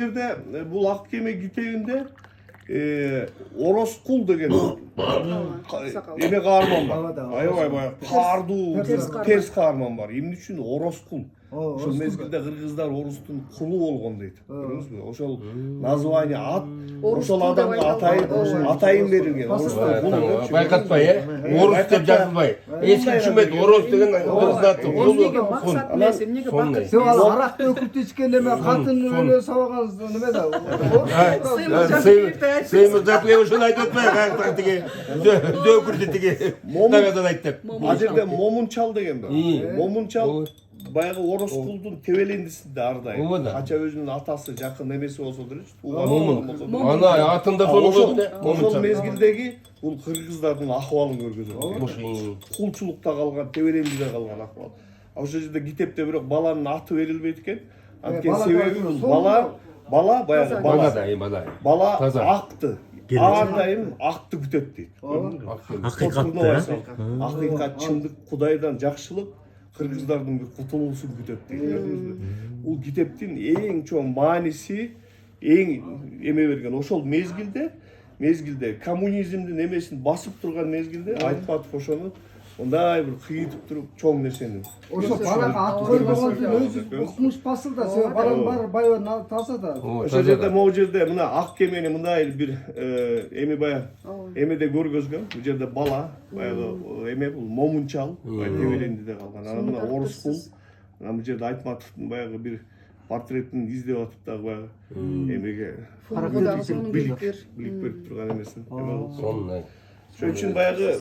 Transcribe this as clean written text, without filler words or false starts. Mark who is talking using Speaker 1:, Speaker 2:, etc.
Speaker 1: Yerde bu Akkeme giteyinde Oroskul деген emek kahraman var. Aябай каардуу терс kahraman var. Эмне үчүн Ороскул? Ошол мезгилде кыргыздар орустун кулу болгон дейт. Көрдүңүзбү? Ошол название ат ошол адамга атайын берилген.
Speaker 2: Байкатпай, орус деп жазылбай. Эски түшүнбөйт, орус деген орустун аты.
Speaker 3: Эмнеге максат эмес, эмнеге бакыт.
Speaker 4: Сен аракты өкүп ичкен эме катын өлө сабаган неме да?
Speaker 2: Сыймыз запрет ошону айтып атпайбы? Тиги дөкүрдү тиги. Нагадан айттык.
Speaker 1: Ал жерде Момунчал деген бар. Момунчал баягы Ороскулдун тебелендисинде ардайым. Кача өзүнүн атасы жакын эмеси болсо делечи.
Speaker 2: Ана атында сону көрдү.
Speaker 1: Ошол мезгилдеги бул кыргыздардын акыбалын көргөзөт. Кулчулукта калган, тебелендиде калган акыбал. Ошол жерде китепте бирок баланын аты берилбейт экен. Анткени себеби бул бала баягы бала акты. Ар дайым акты күтөт дейт. Акыйкат, чындык, Кудайдан жакшылык кыргыздардын бир кутулуусун күтөт дейт. Бул китептин эң чоң мааниси, эң эме берген ошол мезгилде коммунизмдин эмесин басып турган мезгилде Айтматов ошону мындай бир кыйытып туруп чоң нерсени.
Speaker 4: Ошо балага ат койбогон өзү укмуш басыл да, сен балаң бар байы таза да.
Speaker 1: Ошол жерде могу жерде мына Аккемени мындай бир эми баягы эмеде көргөзгөн. Бул жерде бала баягы эме бул Момунчал тебелендиде калган. Анан мына Ороскул. Анан бул жерде Айтматовдун баягы бир портретин издеп атып дагы баягы эмеге билип берип турган эмесин.
Speaker 2: Сонун.
Speaker 1: Ошон үчүн баягы